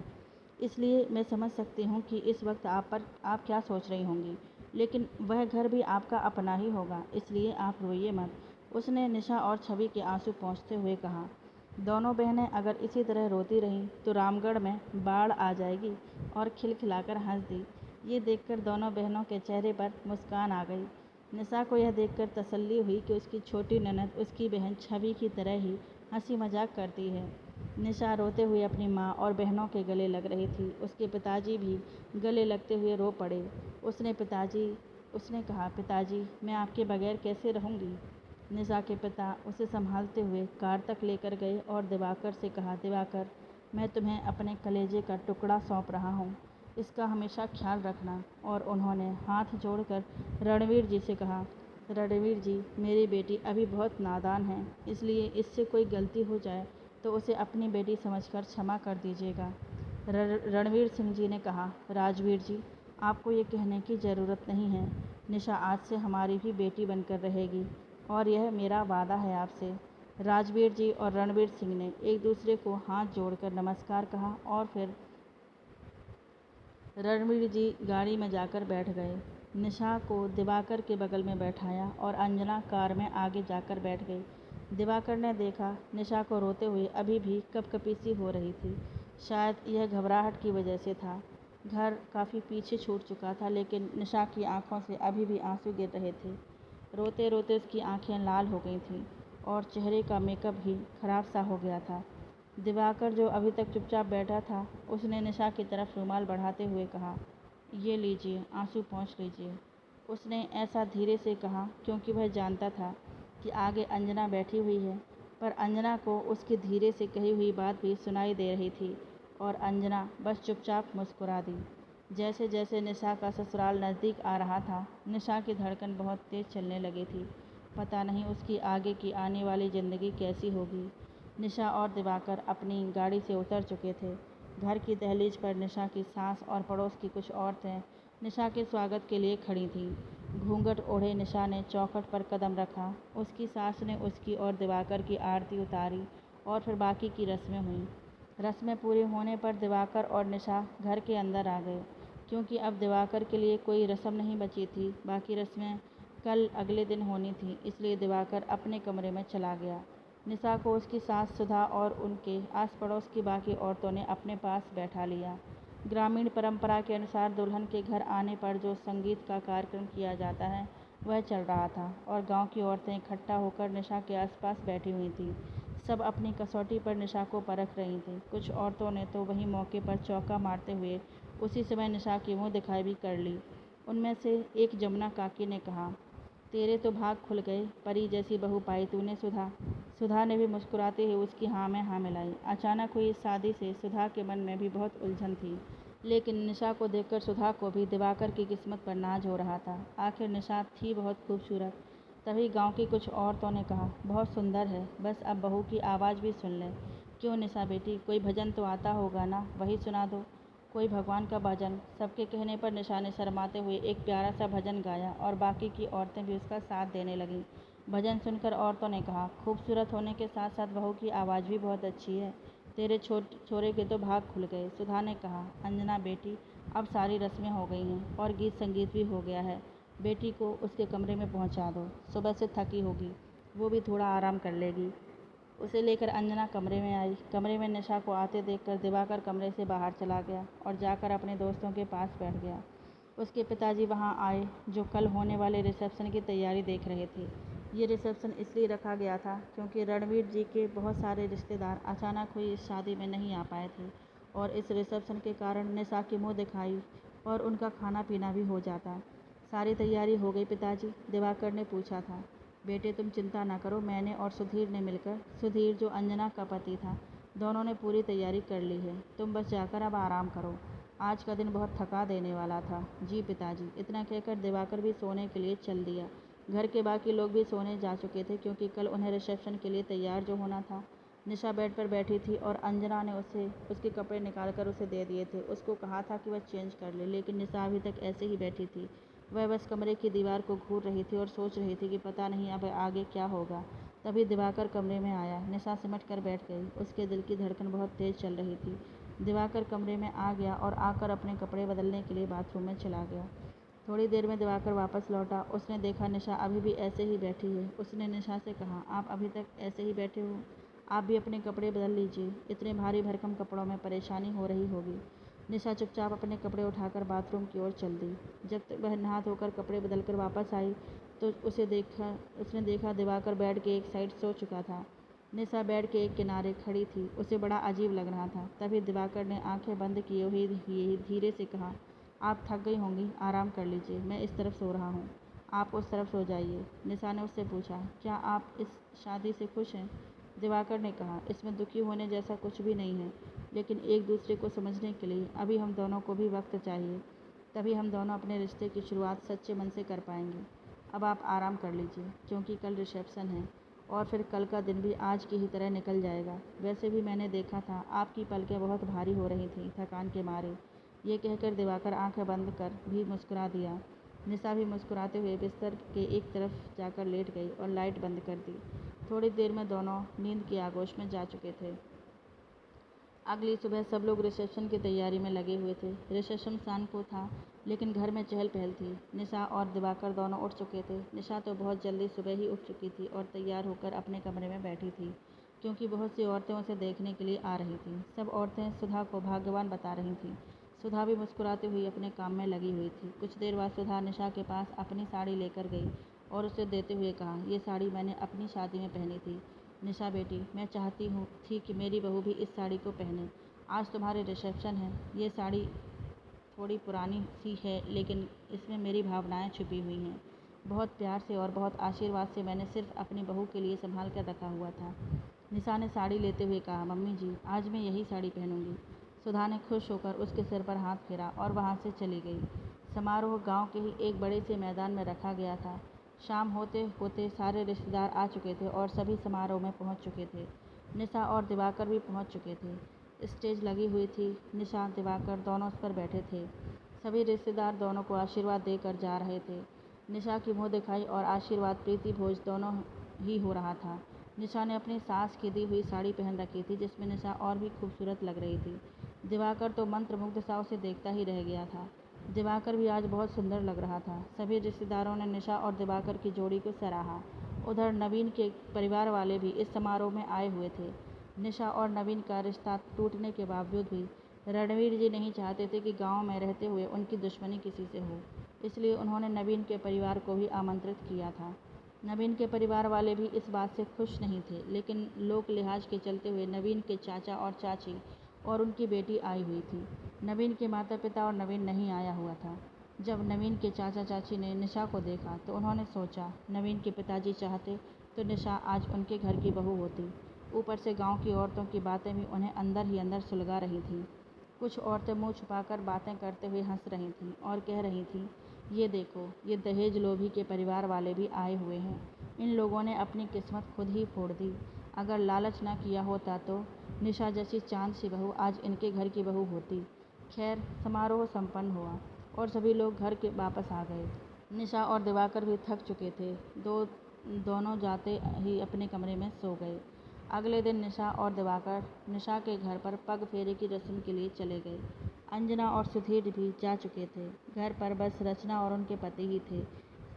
इसलिए मैं समझ सकती हूँ कि इस वक्त आप क्या सोच रही होंगी, लेकिन वह घर भी आपका अपना ही होगा, इसलिए आप रोइए मत। उसने निशा और छवि के आंसू पोंछते हुए कहा। दोनों बहनें अगर इसी तरह रोती रहीं तो रामगढ़ में बाढ़ आ जाएगी, और खिलखिलाकर हंस दी। ये देखकर दोनों बहनों के चेहरे पर मुस्कान आ गई। निशा को यह देखकर तसल्ली हुई कि उसकी छोटी ननद उसकी बहन छवि की तरह ही हंसी मजाक करती है। निशा रोते हुए अपनी माँ और बहनों के गले लग रही थी। उसके पिताजी भी गले लगते हुए रो पड़े। उसने कहा, पिताजी, मैं आपके बगैर कैसे रहूँगी। निशा के पिता उसे संभालते हुए कार तक लेकर गए और दिवाकर से कहा, दिवाकर, मैं तुम्हें अपने कलेजे का टुकड़ा सौंप रहा हूँ, इसका हमेशा ख्याल रखना। और उन्होंने हाथ जोड़कर रणवीर जी से कहा, रणवीर जी, मेरी बेटी अभी बहुत नादान है, इसलिए इससे कोई गलती हो जाए तो उसे अपनी बेटी समझकर क्षमा कर दीजिएगा। रणवीर सिंह जी ने कहा, राजवीर जी, आपको ये कहने की ज़रूरत नहीं है। निशा आज से हमारी भी बेटी बनकर रहेगी, और यह मेरा वादा है आपसे। राजवीर जी और रणवीर सिंह ने एक दूसरे को हाथ जोड़कर नमस्कार कहा और फिर रणवीर जी गाड़ी में जाकर बैठ गए। निशा को दिवाकर के बगल में बैठाया और अंजना कार में आगे जाकर बैठ गई। दिवाकर ने देखा निशा को रोते हुए अभी भी कपकपी सी हो रही थी। शायद यह घबराहट की वजह से था। घर काफ़ी पीछे छूट चुका था, लेकिन निशा की आंखों से अभी भी आंसू गिर रहे थे। रोते रोते उसकी आंखें लाल हो गई थीं और चेहरे का मेकअप भी खराब सा हो गया था। दिवाकर, जो अभी तक चुपचाप बैठा था, उसने निशा की तरफ रुमाल बढ़ाते हुए कहा, ये लीजिए, आंसू पोंछ लीजिए। उसने ऐसा धीरे से कहा क्योंकि वह जानता था कि आगे अंजना बैठी हुई है, पर अंजना को उसकी धीरे से कही हुई बात भी सुनाई दे रही थी और अंजना बस चुपचाप मुस्कुरा दी। जैसे जैसे निशा का ससुराल नज़दीक आ रहा था, निशा की धड़कन बहुत तेज़ चलने लगी थी। पता नहीं उसकी आगे की आने वाली ज़िंदगी कैसी होगी। निशा और दिवाकर अपनी गाड़ी से उतर चुके थे। घर की दहलीज पर निशा की सास और पड़ोस की कुछ औरतें निशा के स्वागत के लिए खड़ी थीं। घूंघट ओढ़े निशा ने चौखट पर कदम रखा। उसकी सास ने उसकी और दिवाकर की आरती उतारी और फिर बाकी की रस्में हुईं। रस्में पूरी होने पर दिवाकर और निशा घर के अंदर आ गए। क्योंकि अब दिवाकर के लिए कोई रस्म नहीं बची थी, बाकी रस्में कल अगले दिन होनी थी, इसलिए दिवाकर अपने कमरे में चला गया। निशा को उसकी सास सुधा और उनके आस पड़ोस की बाकी औरतों ने अपने पास बैठा लिया। ग्रामीण परंपरा के अनुसार दुल्हन के घर आने पर जो संगीत का कार्यक्रम किया जाता है वह चल रहा था और गांव की औरतें इकट्ठा होकर निशा के आसपास बैठी हुई थीं। सब अपनी कसौटी पर निशा को परख रही थीं। कुछ औरतों ने तो वहीं मौके पर चौका मारते हुए उसी समय निशा की मुँह दिखाई भी कर ली। उनमें से एक जमुना काकी ने कहा, तेरे तो भाग खुल गए, परी जैसी बहू पाई तूने सुधा। सुधा ने भी मुस्कुराते हुए उसकी हाँ में हाँ मिलाई। अचानक हुई इस शादी से सुधा के मन में भी बहुत उलझन थी, लेकिन निशा को देखकर सुधा को भी दिवाकर की किस्मत पर नाज हो रहा था। आखिर निशा थी बहुत खूबसूरत। तभी गांव की कुछ औरतों ने कहा, बहुत सुंदर है, बस अब बहू की आवाज़ भी सुन ले। क्यों निशा बेटी, कोई भजन तो आता होगा ना, वही सुना दो, कोई भगवान का भजन। सबके कहने पर निशा ने शर्माते हुए एक प्यारा सा भजन गाया और बाकी की औरतें भी उसका साथ देने लगीं। भजन सुनकर औरतों ने कहा, खूबसूरत होने के साथ साथ बहू की आवाज़ भी बहुत अच्छी है, तेरे छोरे के तो भाग खुल गए। सुधा ने कहा, अंजना बेटी, अब सारी रस्में हो गई हैं और गीत संगीत भी हो गया है, बेटी को उसके कमरे में पहुंचा दो, सुबह से थकी होगी, वो भी थोड़ा आराम कर लेगी। उसे लेकर अंजना कमरे में आई। कमरे में निशा को आते देखकर दिवाकर कमरे से बाहर चला गया और जाकर अपने दोस्तों के पास बैठ गया। उसके पिताजी वहां आए, जो कल होने वाले रिसेप्शन की तैयारी देख रहे थे। ये रिसेप्शन इसलिए रखा गया था क्योंकि रणवीर जी के बहुत सारे रिश्तेदार अचानक हुई इस शादी में नहीं आ पाए थे और इस रिसेप्शन के कारण निशा की मुँह दिखाई और उनका खाना पीना भी हो जाता। सारी तैयारी हो गई पिताजी? दिवाकर ने पूछा था। बेटे तुम चिंता ना करो, मैंने और सुधीर ने मिलकर, सुधीर जो अंजना का पति था, दोनों ने पूरी तैयारी कर ली है, तुम बस जाकर अब आराम करो, आज का दिन बहुत थका देने वाला था। जी पिताजी। इतना कहकर दिवाकर भी सोने के लिए चल दिया। घर के बाकी लोग भी सोने जा चुके थे क्योंकि कल उन्हें रिसेप्शन के लिए तैयार जो होना था। निशा बेड पर बैठी थी और अंजना ने उसके कपड़े निकाल कर उसे दे दिए थे। उसको कहा था कि वह चेंज कर ले, लेकिन निशा अभी तक ऐसे ही बैठी थी। वह बस कमरे की दीवार को घूर रही थी और सोच रही थी कि पता नहीं अब आगे क्या होगा। तभी दिवाकर कमरे में आया। निशा सिमट कर बैठ गई। उसके दिल की धड़कन बहुत तेज चल रही थी। दिवाकर कमरे में आ गया और आकर अपने कपड़े बदलने के लिए बाथरूम में चला गया। थोड़ी देर में दिवाकर वापस लौटा। उसने देखा निशा अभी भी ऐसे ही बैठी है। उसने निशा से कहा, आप अभी तक ऐसे ही बैठे हो? आप भी अपने कपड़े बदल लीजिए, इतने भारी भरकम कपड़ों में परेशानी हो रही होगी। निशा चुपचाप अपने कपड़े उठाकर बाथरूम की ओर चल दी। जब तक वह नहा धोकर कपड़े बदलकर वापस आई तो उसने देखा दिवाकर बेड के एक साइड सो चुका था। निशा बेड के एक किनारे खड़ी थी। उसे बड़ा अजीब लग रहा था। तभी दिवाकर ने आंखें बंद किए हुए धीरे से कहा, आप थक गई होंगी, आराम कर लीजिए, मैं इस तरफ सो रहा हूँ, आप उस तरफ सो जाइए। निशा ने उससे पूछा, क्या आप इस शादी से खुश हैं? दिवाकर ने कहा, इसमें दुखी होने जैसा कुछ भी नहीं है, लेकिन एक दूसरे को समझने के लिए अभी हम दोनों को भी वक्त चाहिए, तभी हम दोनों अपने रिश्ते की शुरुआत सच्चे मन से कर पाएंगे। अब आप आराम कर लीजिए, क्योंकि कल रिसेप्शन है और फिर कल का दिन भी आज की ही तरह निकल जाएगा। वैसे भी मैंने देखा था आपकी पलकें बहुत भारी हो रही थी थकान के मारे। ये कहकर दिवाकर आंखें बंद कर भी मुस्कुरा दिया। निशा भी मुस्कुराते हुए बिस्तर के एक तरफ जाकर लेट गई और लाइट बंद कर दी। थोड़ी देर में दोनों नींद की आगोश में जा चुके थे। अगली सुबह सब लोग रिसेप्शन की तैयारी में लगे हुए थे। रिसेप्शन शाम को था, लेकिन घर में चहल पहल थी। निशा और दिवाकर दोनों उठ चुके थे। निशा तो बहुत जल्दी सुबह ही उठ चुकी थी और तैयार होकर अपने कमरे में बैठी थी, क्योंकि बहुत सी औरतें उसे देखने के लिए आ रही थीं। सब औरतें सुधा को भाग्यवान बता रही थीं। सुधा भी मुस्कुराती हुई अपने काम में लगी हुई थी। कुछ देर बाद सुधा निशा के पास अपनी साड़ी लेकर गई और उसे देते हुए कहा, ये साड़ी मैंने अपनी शादी में पहनी थी। निशा बेटी, मैं चाहती हूँ थी कि मेरी बहू भी इस साड़ी को पहने। आज तुम्हारे रिसेप्शन है। ये साड़ी थोड़ी पुरानी सी है, लेकिन इसमें मेरी भावनाएं छुपी हुई हैं। बहुत प्यार से और बहुत आशीर्वाद से मैंने सिर्फ अपनी बहू के लिए संभाल कर रखा हुआ था। निशा ने साड़ी लेते हुए कहा, मम्मी जी, आज मैं यही साड़ी पहनूंगी। सुधा ने खुश होकर उसके सिर पर हाथ फेरा और वहाँ से चली गई। समारोह गांव के ही एक बड़े से मैदान में रखा गया था। शाम होते होते सारे रिश्तेदार आ चुके थे और सभी समारोह में पहुंच चुके थे। निशा और दिवाकर भी पहुंच चुके थे। स्टेज लगी हुई थी। निशा दिवाकर दोनों उस पर बैठे थे। सभी रिश्तेदार दोनों को आशीर्वाद देकर जा रहे थे। निशा की मुँह दिखाई और आशीर्वाद प्रीति भोज दोनों ही हो रहा था। निशा ने अपनी सास की दी हुई साड़ी पहन रखी थी, जिसमें निशा और भी खूबसूरत लग रही थी। दिवाकर तो मंत्रमुग्ध सा उसे देखता ही रह गया था। दिवाकर भी आज बहुत सुंदर लग रहा था। सभी रिश्तेदारों ने निशा और दिवाकर की जोड़ी को सराहा। उधर नवीन के परिवार वाले भी इस समारोह में आए हुए थे। निशा और नवीन का रिश्ता टूटने के बावजूद भी रणवीर जी नहीं चाहते थे कि गांव में रहते हुए उनकी दुश्मनी किसी से हो, इसलिए उन्होंने नवीन के परिवार को भी आमंत्रित किया था। नवीन के परिवार वाले भी इस बात से खुश नहीं थे, लेकिन लोक लिहाज के चलते हुए नवीन के चाचा और चाची और उनकी बेटी आई हुई थी। नवीन के माता पिता और नवीन नहीं आया हुआ था। जब नवीन के चाचा चाची ने निशा को देखा तो उन्होंने सोचा, नवीन के पिताजी चाहते तो निशा आज उनके घर की बहू होती। ऊपर से गांव की औरतों की बातें भी उन्हें अंदर ही अंदर सुलगा रही थीं। कुछ औरतें मुंह छुपाकर बातें करते हुए हंस रही थीं और कह रही थीं, ये देखो, ये दहेज लोभी के परिवार वाले भी आए हुए हैं। इन लोगों ने अपनी किस्मत खुद ही फोड़ दी। अगर लालच ना किया होता तो निशा जैसी चांद सी बहू आज इनके घर की बहू होती। खैर, समारोह संपन्न हुआ और सभी लोग घर के वापस आ गए। निशा और दिवाकर भी थक चुके थे। दोनों जाते ही अपने कमरे में सो गए। अगले दिन निशा और दिवाकर निशा के घर पर पग फेरे की रस्म के लिए चले गए। अंजना और सुधीर भी जा चुके थे। घर पर बस रचना और उनके पति ही थे।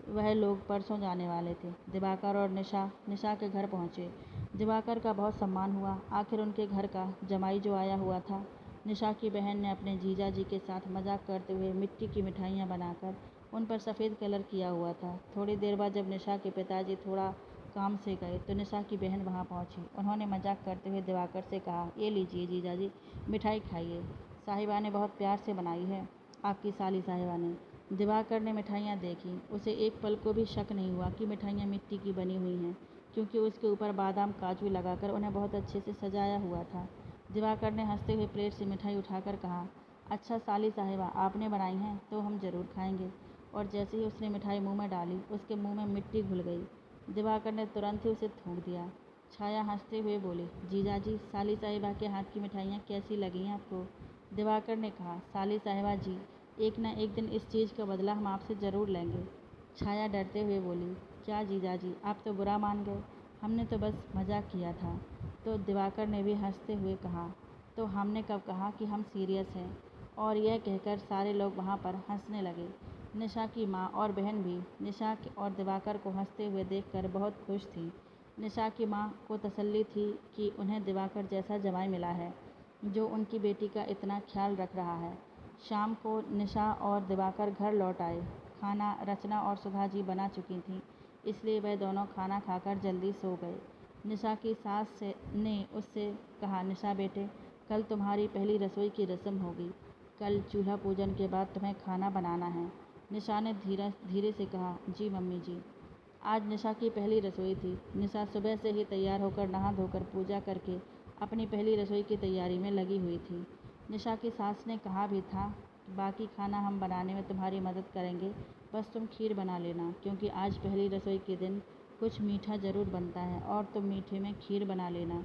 वह लोग परसों जाने वाले थे। दिवाकर और निशा के घर पहुंचे। दिवाकर का बहुत सम्मान हुआ। आखिर उनके घर का जमाई जो आया हुआ था। निशा की बहन ने अपने जीजा जी के साथ मजाक करते हुए मिट्टी की मिठाइयाँ बनाकर उन पर सफ़ेद कलर किया हुआ था। थोड़ी देर बाद जब निशा के पिताजी थोड़ा काम से गए तो निशा की बहन वहाँ पहुँची। उन्होंने मजाक करते हुए दिवाकर से कहा, ये लीजिए जीजा जी, मिठाई खाइए, साहिबा ने बहुत प्यार से बनाई है, आपकी साली साहिबा ने। दिवाकर ने मिठाइयाँ देखी। उसे एक पल को भी शक नहीं हुआ कि मिठाइयाँ मिट्टी की बनी हुई हैं, क्योंकि उसके ऊपर बादाम काजू लगाकर उन्हें बहुत अच्छे से सजाया हुआ था। दिवाकर ने हंसते हुए प्लेट से मिठाई उठाकर कहा, अच्छा साली साहिबा, आपने बनाई हैं तो हम ज़रूर खाएंगे। और जैसे ही उसने मिठाई मुंह में डाली, उसके मुंह में मिट्टी घुल गई। दिवाकर ने तुरंत ही उसे थूक दिया। छाया हंसते हुए बोली, जीजा जी, साली साहिबा के हाथ की मिठाइयाँ कैसी लगी आपको? दिवाकर ने कहा, साली साहिबा जी, एक न एक दिन इस चीज़ का बदला हम आपसे ज़रूर लेंगे। छाया डरते हुए बोली, क्या जीजा जी, आप तो बुरा मान गए, हमने तो बस मजाक किया था। तो दिवाकर ने भी हंसते हुए कहा, तो हमने कब कहा कि हम सीरियस हैं। और यह कहकर सारे लोग वहाँ पर हंसने लगे। निशा की माँ और बहन भी निशा और दिवाकर को हंसते हुए देखकर बहुत खुश थी। निशा की माँ को तसल्ली थी कि उन्हें दिवाकर जैसा जमाई मिला है जो उनकी बेटी का इतना ख्याल रख रहा है। शाम को निशा और दिवाकर घर लौट आए। खाना रचना और सुधा जी बना चुकी थीं, इसलिए वह दोनों खाना खाकर जल्दी सो गए। निशा की सास ने उससे कहा, निशा बेटे, कल तुम्हारी पहली रसोई की रस्म होगी। कल चूल्हा पूजन के बाद तुम्हें खाना बनाना है। निशा ने धीरे से कहा, जी मम्मी जी। आज निशा की पहली रसोई थी। निशा सुबह से ही तैयार होकर नहा धोकर पूजा करके अपनी पहली रसोई की तैयारी में लगी हुई थी। निशा की सास ने कहा भी था, बाकी खाना हम बनाने में तुम्हारी मदद करेंगे, बस तुम खीर बना लेना, क्योंकि आज पहली रसोई के दिन कुछ मीठा ज़रूर बनता है और तुम मीठे में खीर बना लेना।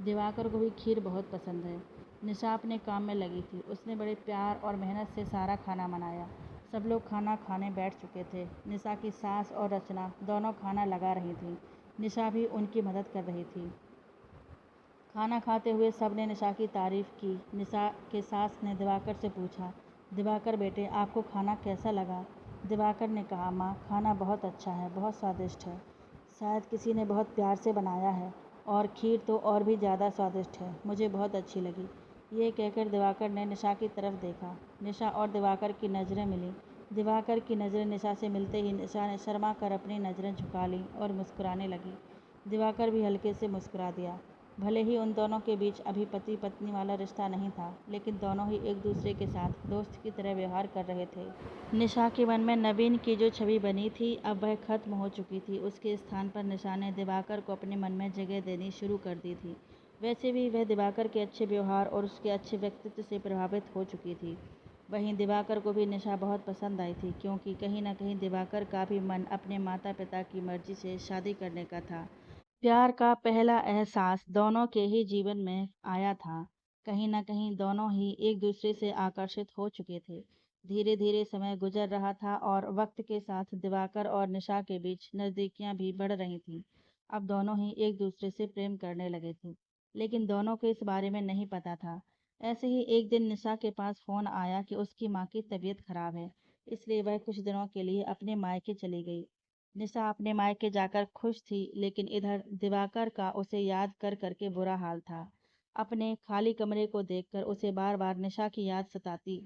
दिवाकर को भी खीर बहुत पसंद है। निशा अपने काम में लगी थी। उसने बड़े प्यार और मेहनत से सारा खाना बनाया। सब लोग खाना खाने बैठ चुके थे। निशा की सास और रचना दोनों खाना लगा रही थीं। निशा भी उनकी मदद कर रही थी। खाना खाते हुए सब ने निशा की तारीफ की। निशा के सास ने दिवाकर से पूछा, दिवाकर बेटे, आपको खाना कैसा लगा? दिवाकर ने कहा, माँ, खाना बहुत अच्छा है, बहुत स्वादिष्ट है। शायद किसी ने बहुत प्यार से बनाया है, और खीर तो और भी ज़्यादा स्वादिष्ट है, मुझे बहुत अच्छी लगी। ये कहकर दिवाकर ने निशा की तरफ देखा। निशा और दिवाकर की नज़रें मिली। दिवाकर की नज़रें निशा से मिलते ही निशा ने शर्मा कर अपनी नज़रें झुका लीं और मुस्कुराने लगी। दिवाकर भी हल्के से मुस्कुरा दिया। भले ही उन दोनों के बीच अभी पति पत्नी वाला रिश्ता नहीं था, लेकिन दोनों ही एक दूसरे के साथ दोस्त की तरह व्यवहार कर रहे थे। निशा के मन में नवीन की जो छवि बनी थी, अब वह खत्म हो चुकी थी। उसके स्थान पर निशा ने दिवाकर को अपने मन में जगह देनी शुरू कर दी थी। वैसे भी वह दिवाकर के अच्छे व्यवहार और उसके अच्छे व्यक्तित्व से प्रभावित हो चुकी थी। वहीं दिवाकर को भी निशा बहुत पसंद आई थी, क्योंकि कहीं न कहीं दिवाकर का भी मन अपने माता पिता की मर्जी से शादी करने का था। प्यार का पहला एहसास दोनों के ही जीवन में आया था। कहीं न कहीं दोनों ही एक दूसरे से आकर्षित हो चुके थे। धीरे धीरे समय गुजर रहा था और वक्त के साथ दिवाकर और निशा के बीच नज़दीकियां भी बढ़ रही थीं। अब दोनों ही एक दूसरे से प्रेम करने लगे थे, लेकिन दोनों को इस बारे में नहीं पता था। ऐसे ही एक दिन निशा के पास फ़ोन आया कि उसकी माँ की तबीयत खराब है, इसलिए वह कुछ दिनों के लिए अपने मायके चली गई। निशा अपने मायके जाकर खुश थी, लेकिन इधर दिवाकर का उसे याद कर करके बुरा हाल था। अपने खाली कमरे को देखकर उसे बार बार निशा की याद सताती।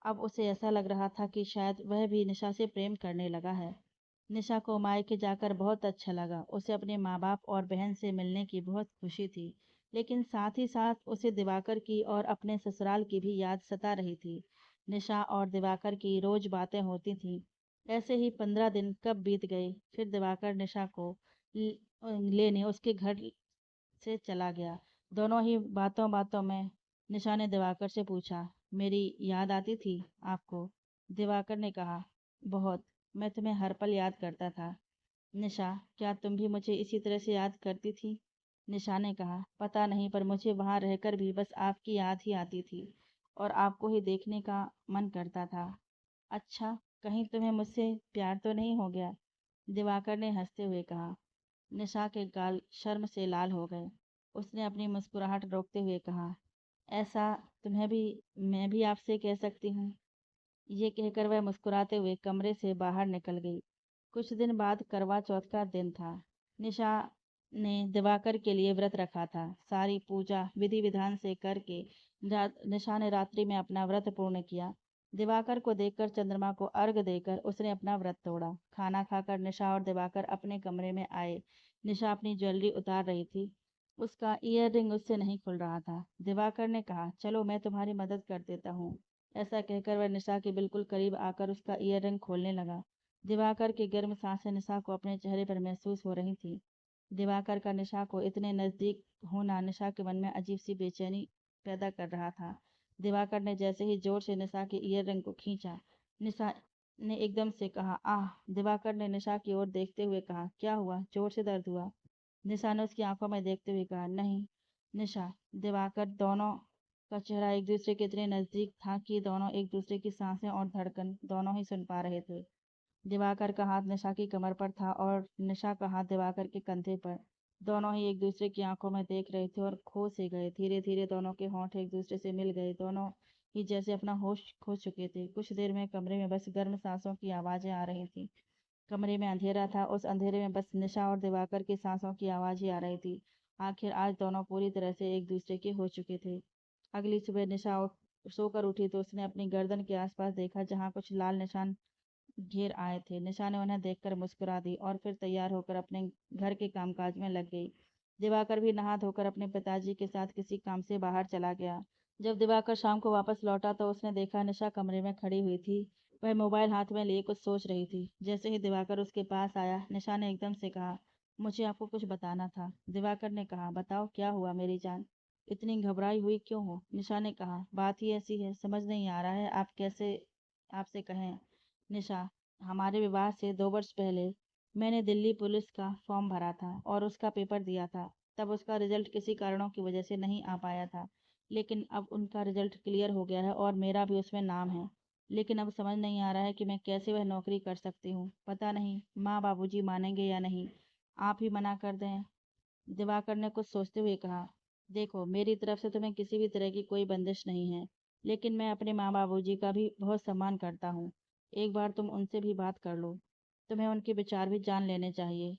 अब उसे ऐसा लग रहा था कि शायद वह भी निशा से प्रेम करने लगा है। निशा को मायके जाकर बहुत अच्छा लगा। उसे अपने माँ बाप और बहन से मिलने की बहुत खुशी थी, लेकिन साथ ही साथ उसे दिवाकर की और अपने ससुराल की भी याद सता रही थी। निशा और दिवाकर की रोज बातें होती थीं। ऐसे ही 15 दिन कब बीत गए। फिर दिवाकर निशा को लेने उसके घर से चला गया। दोनों ही बातों बातों में निशा ने दिवाकर से पूछा, मेरी याद आती थी आपको? दिवाकर ने कहा, बहुत। मैं तुम्हें हर पल याद करता था। निशा, क्या तुम भी मुझे इसी तरह से याद करती थी? निशा ने कहा, पता नहीं, पर मुझे वहाँ रहकर भी बस आपकी याद ही आती थी और आपको ही देखने का मन करता था। अच्छा, कहीं तुम्हें मुझसे प्यार तो नहीं हो गया? दिवाकर ने हंसते हुए कहा। निशा के गाल शर्म से लाल हो गए। उसने अपनी मुस्कुराहट रोकते हुए कहा, ऐसा तुम्हें भी, मैं भी आपसे कह सकती हूँ। ये कहकर वह मुस्कुराते हुए कमरे से बाहर निकल गई। कुछ दिन बाद करवा चौथ का दिन था। निशा ने दिवाकर के लिए व्रत रखा था। सारी पूजा विधि विधान से करके निशा ने रात्रि में अपना व्रत पूर्ण किया। दिवाकर को देखकर चंद्रमा को अर्घ देकर उसने अपना व्रत तोड़ा। खाना खाकर निशा और दिवाकर अपने कमरे में आए। निशा अपनी ज्वेलरी उतार रही थी। उसका ईयर रिंग उससे नहीं खुल रहा था। दिवाकर ने कहा, चलो मैं तुम्हारी मदद कर देता हूँ। ऐसा कहकर वह निशा के बिल्कुल करीब आकर उसका ईयर रिंग खोलने लगा। दिवाकर की गर्म सांसें निशा को अपने चेहरे पर महसूस हो रही थी। दिवाकर का निशा को इतने नज़दीक होना निशा के मन में अजीब सी बेचैनी पैदा कर रहा था। दिवाकर ने जैसे ही जोर से निशा के ईयर रिंग को खींचा, निशा ने एकदम से कहा, आह। दिवाकर ने निशा की ओर देखते हुए कहा, क्या हुआ, जोर से दर्द हुआ? निशा ने उसकी आंखों में देखते हुए कहा, नहीं। निशा, दिवाकर दोनों का चेहरा एक दूसरे के इतने नज़दीक था कि दोनों एक दूसरे की सांसें और धड़कन दोनों ही सुन पा रहे थे। दिवाकर का हाथ निशा की कमर पर था और निशा का हाथ दिवाकर के कंधे पर। दोनों ही एक दूसरे की आंखों में देख रहे थे और खो से गए। धीरे धीरे दोनों के होंठ एक दूसरे से मिल गए। दोनों ही जैसे अपना होश खो चुके थे। कुछ देर में कमरे में बस गर्म सांसों की आवाजें आ रही थी। कमरे में अंधेरा था। उस अंधेरे में बस निशा और दिवाकर की सांसों की आवाज ही आ रही थी। आखिर आज दोनों पूरी तरह से एक दूसरे के हो चुके थे। अगली सुबह निशा सोकर उठी तो उसने अपनी गर्दन के आसपास देखा, जहाँ कुछ लाल निशान घेर आए थे। निशा ने उन्हें देखकर मुस्कुरा दी और फिर तैयार होकर अपने घर के कामकाज में लग गई। दिवाकर भी नहा धोकर अपने पिताजी के साथ किसी काम से बाहर चला गया। जब दिवाकर शाम को वापस लौटा तो उसने देखा निशा कमरे में खड़ी हुई थी। वह मोबाइल हाथ में लिए कुछ सोच रही थी। जैसे ही दिवाकर उसके पास आया, निशा ने एकदम से कहा, मुझे आपको कुछ बताना था। दिवाकर ने कहा, बताओ क्या हुआ मेरी जान, इतनी घबराई हुई क्यों हो? निशा ने कहा, बात ही ऐसी है, समझ नहीं आ रहा है आप कैसे आपसे कहें। निशा, हमारे विवाह से 2 वर्ष पहले मैंने दिल्ली पुलिस का फॉर्म भरा था और उसका पेपर दिया था। तब उसका रिजल्ट किसी कारणों की वजह से नहीं आ पाया था, लेकिन अब उनका रिजल्ट क्लियर हो गया है और मेरा भी उसमें नाम है। लेकिन अब समझ नहीं आ रहा है कि मैं कैसे वह नौकरी कर सकती हूँ। पता नहीं माँ बाबूजी मानेंगे या नहीं। आप ही मना कर दें। दिवाकर ने कुछ सोचते हुए कहा, देखो मेरी तरफ से तुम्हें किसी भी तरह की कोई बंदिश नहीं है, लेकिन मैं अपने माँ बाबूजी का भी बहुत सम्मान करता हूँ। एक बार तुम उनसे भी बात कर लो। तुम्हें उनके विचार भी जान लेने चाहिए।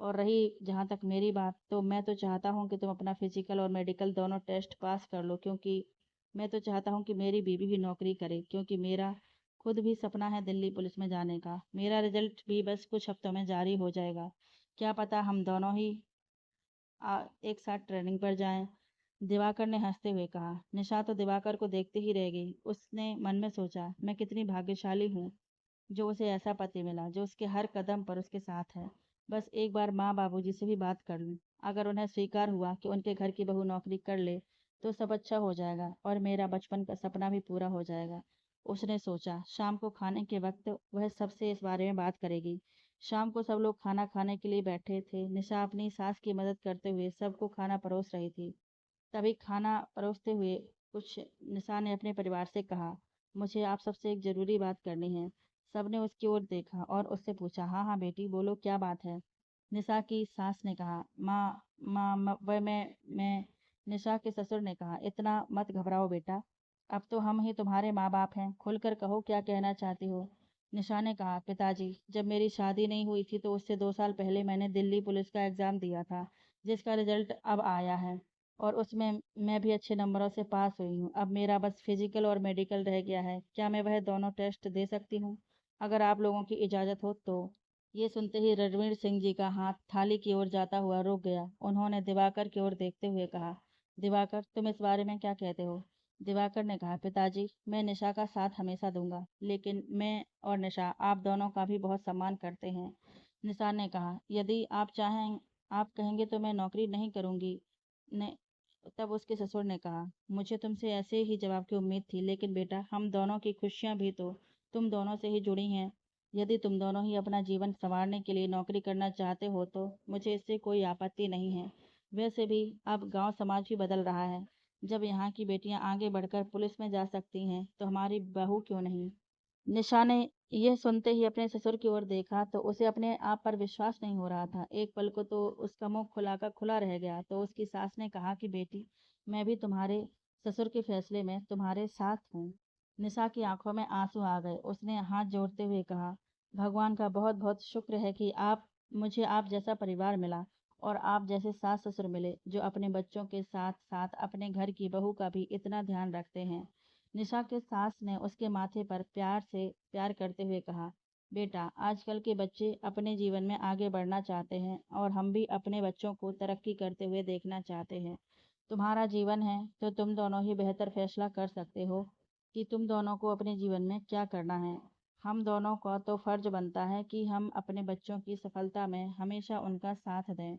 और रही जहाँ तक मेरी बात, तो मैं तो चाहता हूँ कि तुम अपना फिजिकल और मेडिकल दोनों टेस्ट पास कर लो, क्योंकि मैं तो चाहता हूँ कि मेरी बीवी भी नौकरी करे, क्योंकि मेरा खुद भी सपना है दिल्ली पुलिस में जाने का। मेरा रिजल्ट भी बस कुछ हफ्तों में जारी हो जाएगा। क्या पता हम दोनों ही एक साथ ट्रेनिंग पर जाएं। दिवाकर ने हंसते हुए कहा। निशा तो दिवाकर को देखते ही रह गई। उसने मन में सोचा, मैं कितनी भाग्यशाली हूँ जो उसे ऐसा पति मिला जो उसके हर कदम पर उसके साथ है। बस एक बार माँ बाबूजी से भी बात कर लूँ। अगर उन्हें स्वीकार हुआ कि उनके घर की बहू नौकरी कर ले तो सब अच्छा हो जाएगा और मेरा बचपन का सपना भी पूरा हो जाएगा। उसने सोचा, शाम को खाने के वक्त वह सबसे इस बारे में बात करेगी। शाम को सब लोग खाना खाने के लिए बैठे थे। निशा अपनी सास की मदद करते हुए सबको खाना परोस रही थी। तभी खाना परोसते हुए कुछ निशा ने अपने परिवार से कहा, मुझे आप सबसे एक जरूरी बात करनी है। सबने उसकी ओर देखा और उससे पूछा, हाँ हाँ बेटी बोलो, क्या बात है? निशा की सास ने कहा, माँ माँ वह मैं निशा के ससुर ने कहा, इतना मत घबराओ बेटा, अब तो हम ही तुम्हारे माँ बाप हैं, खुलकर कहो क्या कहना चाहती हो। निशा ने कहा, पिताजी जब मेरी शादी नहीं हुई थी तो उससे 2 साल पहले मैंने दिल्ली पुलिस का एग्ज़ाम दिया था, जिसका रिजल्ट अब आया है और उसमें मैं भी अच्छे नंबरों से पास हुई हूँ। अब मेरा बस फिजिकल और मेडिकल रह गया है। क्या मैं वह दोनों टेस्ट दे सकती हूँ, अगर आप लोगों की इजाज़त हो तो? ये सुनते ही रणवीर सिंह जी का हाथ थाली की ओर जाता हुआ रुक गया। उन्होंने दिवाकर की ओर देखते हुए कहा, दिवाकर तुम इस बारे में क्या कहते हो? दिवाकर ने कहा, पिताजी मैं निशा का साथ हमेशा दूंगा, लेकिन मैं और निशा आप दोनों का भी बहुत सम्मान करते हैं। निशा ने कहा, यदि आप चाहें आप कहेंगे तो मैं नौकरी नहीं करूंगी। ने तब उसके ससुर ने कहा, मुझे तुमसे ऐसे ही जवाब की उम्मीद थी, लेकिन बेटा हम दोनों की खुशियां भी तो तुम दोनों से ही जुड़ी हैं। यदि तुम दोनों ही अपना जीवन संवारने के लिए नौकरी करना चाहते हो तो मुझे इससे कोई आपत्ति नहीं है। वैसे भी अब गांव समाज भी बदल रहा है। जब यहाँ की बेटियां आगे बढ़कर पुलिस में जा सकती हैं तो हमारी बहू क्यों नहीं? निशा ने यह सुनते ही अपने ससुर की ओर देखा तो उसे अपने आप पर विश्वास नहीं हो रहा था। एक पल को तो उसका मुंह खुलाकर खुला रह गया। तो उसकी सास ने कहा कि बेटी मैं भी तुम्हारे ससुर के फैसले में तुम्हारे साथ हूँ। निशा की आंखों में आंसू आ गए। उसने हाथ जोड़ते हुए कहा, भगवान का बहुत बहुत शुक्र है कि मुझे आप जैसा परिवार मिला और आप जैसे सास ससुर मिले जो अपने बच्चों के साथ साथ अपने घर की बहू का भी इतना ध्यान रखते हैं। निशा के सास ने उसके माथे पर प्यार करते हुए कहा, बेटा आजकल के बच्चे अपने जीवन में आगे बढ़ना चाहते हैं और हम भी अपने बच्चों को तरक्की करते हुए देखना चाहते हैं। तुम्हारा जीवन है तो तुम दोनों ही बेहतर फैसला कर सकते हो कि तुम दोनों को अपने जीवन में क्या करना है। हम दोनों का तो फर्ज बनता है कि हम अपने बच्चों की सफलता में हमेशा उनका साथ दें।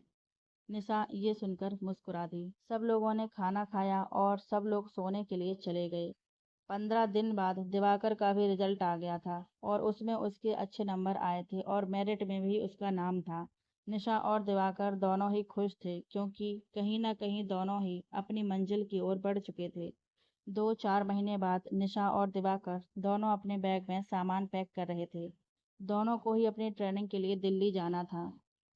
निशा ये सुनकर मुस्कुरा दी। सब लोगों ने खाना खाया और सब लोग सोने के लिए चले गए। 15 दिन बाद दिवाकर का भी रिजल्ट आ गया था और उसमें उसके अच्छे नंबर आए थे और मेरिट में भी उसका नाम था। निशा और दिवाकर दोनों ही खुश थे, क्योंकि कहीं ना कहीं दोनों ही अपनी मंजिल की ओर बढ़ चुके थे। 2-4 महीने बाद निशा और दिवाकर दोनों अपने बैग में सामान पैक कर रहे थे। दोनों को ही अपनी ट्रेनिंग के लिए दिल्ली जाना था।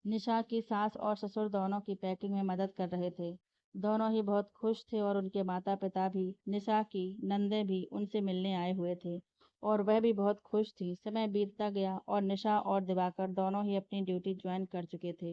निशा की सास और ससुर दोनों की पैकिंग में मदद कर रहे थे। दोनों ही बहुत खुश थे और उनके माता पिता भी, निशा की नंदे भी उनसे मिलने आए हुए थे और वह भी बहुत खुश थी। समय बीतता गया और निशा और दिवाकर दोनों ही अपनी ड्यूटी ज्वाइन कर चुके थे,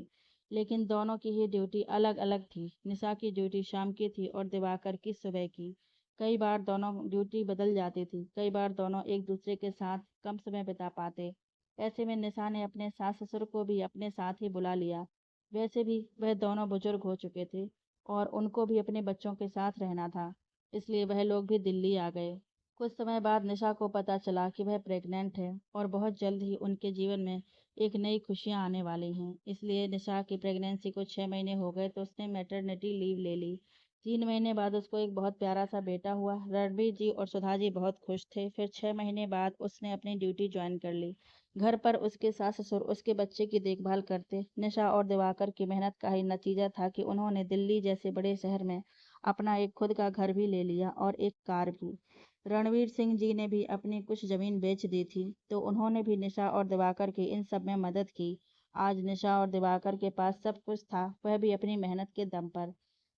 लेकिन दोनों की ही ड्यूटी अलग अलग थी। निशा की ड्यूटी शाम की थी और दिवाकर की सुबह की। कई बार दोनों ड्यूटी बदल जाती थी, कई बार दोनों एक दूसरे के साथ कम समय बिता पाते। ऐसे में निशा ने अपने सास ससुर को भी अपने साथ ही बुला लिया। वैसे भी वह दोनों बुजुर्ग हो चुके थे और उनको भी अपने बच्चों के साथ रहना था, इसलिए वह लोग भी दिल्ली आ गए। कुछ समय बाद निशा को पता चला कि वह प्रेग्नेंट है और बहुत जल्द ही उनके जीवन में एक नई खुशियां आने वाली हैं। इसलिए निशा की प्रेगनेंसी को 6 महीने हो गए तो उसने मैटरनिटी लीव ले ली। 3 महीने बाद उसको एक बहुत प्यारा सा बेटा हुआ। रणबीर जी और सुधा जी बहुत खुश थे। फिर 6 महीने बाद उसने अपनी ड्यूटी ज्वाइन कर ली। घर पर उसके सास ससुर उसके बच्चे की देखभाल करते। निशा और दिवाकर की मेहनत का ही नतीजा था कि उन्होंने दिल्ली जैसे बड़े शहर में अपना एक खुद का घर भी ले लिया और एक कार भी। रणवीर सिंह जी ने भी अपनी कुछ जमीन बेच दी थी, तो उन्होंने भी निशा और दिवाकर की इन सब में मदद की। आज निशा और दिवाकर के पास सब कुछ था, वह भी अपनी मेहनत के दम पर।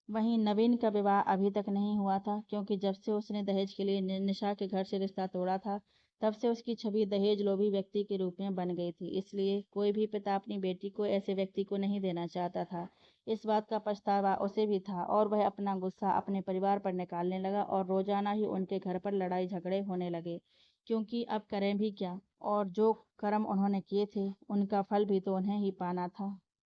वहीं नवीन का विवाह अभी तक नहीं हुआ था, क्योंकि जब से उसने दहेज के लिए निशा के घर से रिश्ता तोड़ा था, तब से उसकी छवि दहेज लोभी व्यक्ति के रूप में बन गई थी। इसलिए कोई भी पिता अपनी बेटी को ऐसे व्यक्ति को नहीं देना चाहता था। इस बात का पछतावा उसे भी था और वह अपना गुस्सा अपने परिवार पर निकालने लगा और रोजाना ही उनके घर पर लड़ाई झगड़े होने लगे। क्योंकि अब करें भी क्या, और जो कर्म उन्होंने किए थे उनका फल भी तो उन्हें ही पाना था।